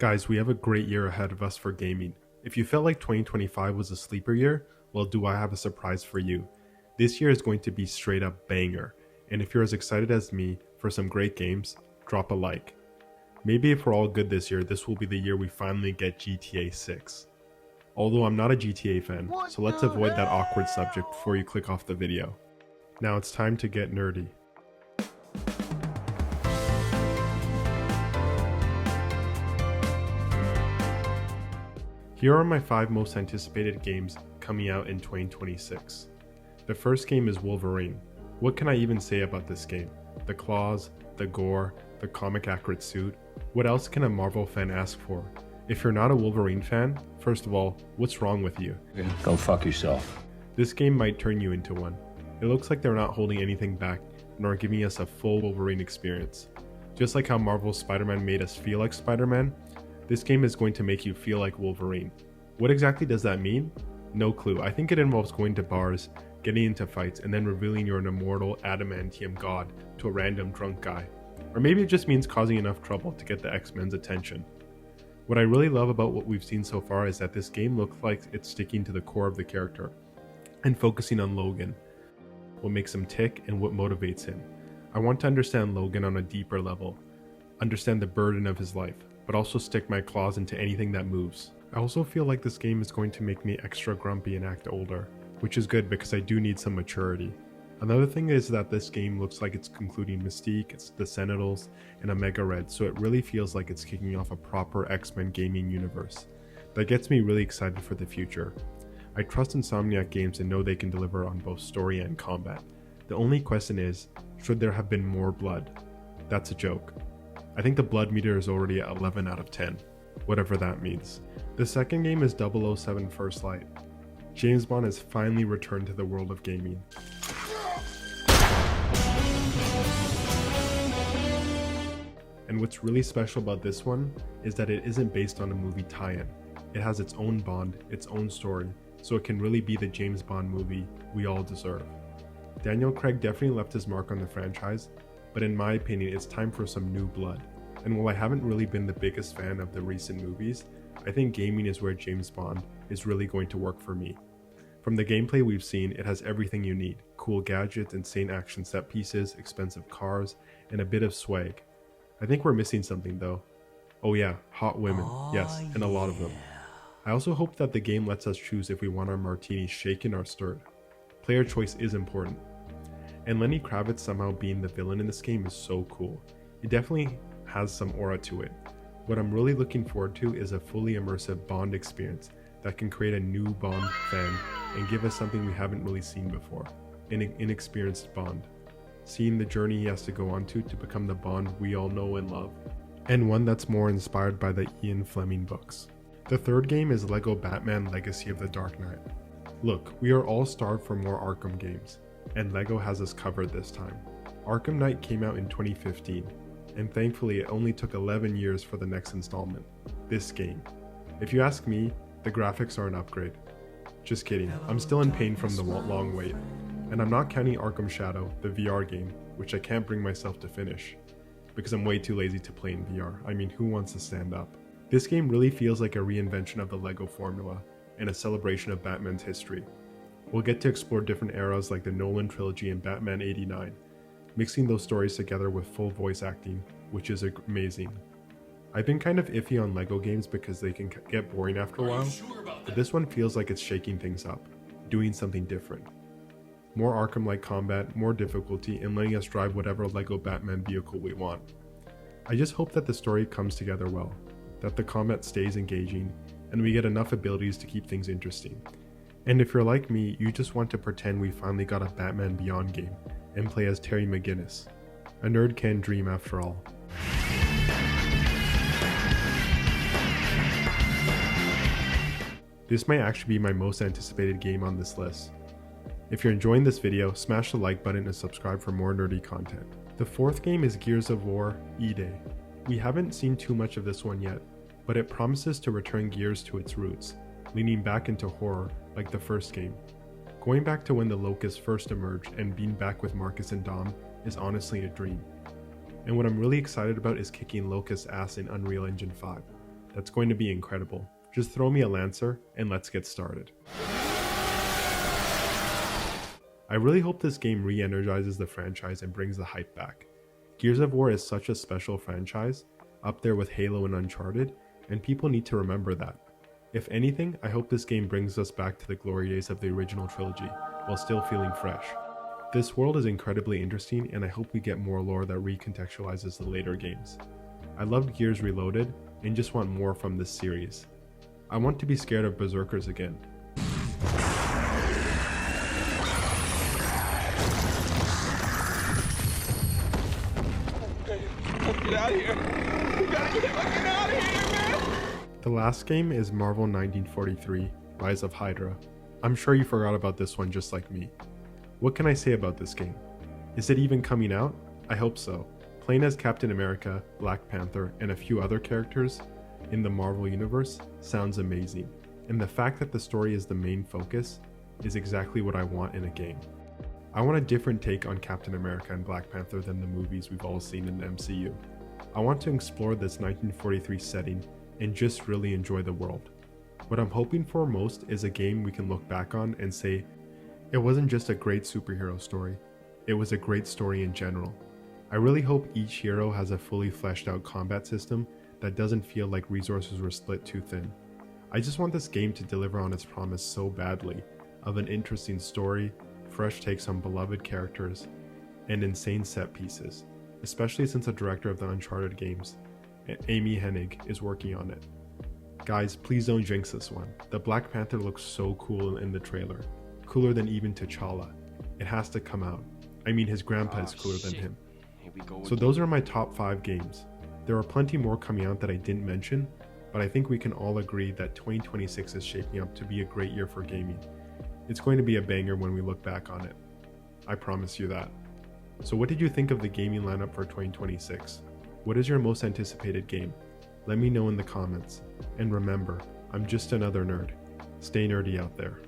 Guys, we have a great year ahead of us for gaming. If you felt like 2025 was a sleeper year, well, do I have a surprise for you. This year is going to be straight up banger, and if you're as excited as me for some great games, drop a like. Maybe if we're all good this year, this will be the year we finally get GTA 6. Although I'm not a GTA fan, so let's avoid that awkward subject before you click off the video. Now it's time to get nerdy. Here are my 5 most anticipated games coming out in 2026. The first game is Wolverine. What can I even say about this game? The claws, the gore, the comic accurate suit. What else can a Marvel fan ask for? If you're not a Wolverine fan, first of all, what's wrong with you? Go fuck yourself. This game might turn you into one. It looks like they're not holding anything back and are giving us a full Wolverine experience. Just like how Marvel's Spider-Man made us feel like Spider-Man, this game is going to make you feel like Wolverine. What exactly does that mean? No clue. I think it involves going to bars, getting into fights, and then revealing you're an immortal adamantium god to a random drunk guy. Or maybe it just means causing enough trouble to get the X-Men's attention. What I really love about what we've seen so far is that this game looks like it's sticking to the core of the character and focusing on Logan, what makes him tick and what motivates him. I want to understand Logan on a deeper level, understand the burden of his life, but also stick my claws into anything that moves. I also feel like this game is going to make me extra grumpy and act older, which is good because I do need some maturity. Another thing is that this game looks like it's concluding Mystique, it's the Sentinels, and Omega Red, so it really feels like it's kicking off a proper X-Men gaming universe. That gets me really excited for the future. I trust Insomniac Games and know they can deliver on both story and combat. The only question is, should there have been more blood? That's a joke. I think the blood meter is already at 11 out of 10, whatever that means. The second game is 007 First Light. James Bond has finally returned to the world of gaming. And what's really special about this one is that it isn't based on a movie tie-in. It has its own Bond, its own story, so it can really be the James Bond movie we all deserve. Daniel Craig definitely left his mark on the franchise, but in my opinion it's time for some new blood. And while I haven't really been the biggest fan of the recent movies, I think gaming is where James Bond is really going to work for me. From the gameplay we've seen, it has everything you need. Cool gadgets, insane action set pieces, expensive cars, and a bit of swag. I think we're missing something though. Oh yeah, hot women, yes, and a lot of them. I also hope that the game lets us choose if we want our martinis shaken or stirred. Player choice is important. And Lenny Kravitz somehow being the villain in this game is so cool. It definitely has some aura to it. What I'm really looking forward to is a fully immersive Bond experience that can create a new Bond fan and give us something we haven't really seen before, an inexperienced Bond. Seeing the journey he has to go on to become the Bond we all know and love, and one that's more inspired by the Ian Fleming books. The third game is LEGO Batman Legacy of the Dark Knight. Look, we are all starved for more Arkham games, and LEGO has us covered this time. Arkham Knight came out in 2015, and thankfully it only took 11 years for the next installment, this game. If you ask me, the graphics are an upgrade. Just kidding, I'm still in pain from the long wait. And I'm not counting Arkham Shadow, the VR game, which I can't bring myself to finish, because I'm way too lazy to play in VR. I mean, who wants to stand up? This game really feels like a reinvention of the LEGO formula, and a celebration of Batman's history. We'll get to explore different eras like the Nolan trilogy and Batman 89, mixing those stories together with full voice acting, which is amazing. I've been kind of iffy on LEGO games because they can get boring after a while, but this one feels like it's shaking things up, doing something different. More Arkham-like combat, more difficulty, and letting us drive whatever LEGO Batman vehicle we want. I just hope that the story comes together well, that the combat stays engaging, and we get enough abilities to keep things interesting. And if you're like me, you just want to pretend we finally got a Batman Beyond game and play as Terry McGinnis. A nerd can dream after all. This might actually be my most anticipated game on this list. If you're enjoying this video, smash the like button and subscribe for more nerdy content. The fourth game is Gears of War E-Day. We haven't seen too much of this one yet, but it promises to return Gears to its roots, leaning back into horror like the first game. Going back to when the Locusts first emerged and being back with Marcus and Dom is honestly a dream. And what I'm really excited about is kicking Locust's ass in Unreal Engine 5. That's going to be incredible. Just throw me a Lancer and let's get started. I really hope this game re-energizes the franchise and brings the hype back. Gears of War is such a special franchise, up there with Halo and Uncharted, and people need to remember that. If anything, I hope this game brings us back to the glory days of the original trilogy, while still feeling fresh. This world is incredibly interesting, and I hope we get more lore that recontextualizes the later games. I loved Gears Reloaded, and just want more from this series. I want to be scared of Berserkers again. Get out of here! We gotta get fucking out of here, man! The last game is Marvel 1943, Rise of Hydra. I'm sure you forgot about this one just like me. What can I say about this game? Is it even coming out? I hope so. Playing as Captain America, Black Panther, and a few other characters in the Marvel Universe sounds amazing, and the fact that the story is the main focus is exactly what I want in a game. I want a different take on Captain America and Black Panther than the movies we've all seen in the MCU. I want to explore this 1943 setting and just really enjoy the world. What I'm hoping for most is a game we can look back on and say, it wasn't just a great superhero story, it was a great story in general. I really hope each hero has a fully fleshed out combat system that doesn't feel like resources were split too thin. I just want this game to deliver on its promise so badly of an interesting story, fresh takes on beloved characters, and insane set pieces, especially since the director of the Uncharted games, Amy Hennig, is working on it. Guys, please don't jinx this one. The Black Panther looks so cool in the trailer, cooler than even T'Challa. It has to come out. I mean, his grandpa is cooler than him. So those are my top 5 games. There are plenty more coming out that I didn't mention, but I think we can all agree that 2026 is shaping up to be a great year for gaming. It's going to be a banger when we look back on it. I promise you that. So what did you think of the gaming lineup for 2026? What is your most anticipated game? Let me know in the comments. And remember, I'm just another nerd. Stay nerdy out there.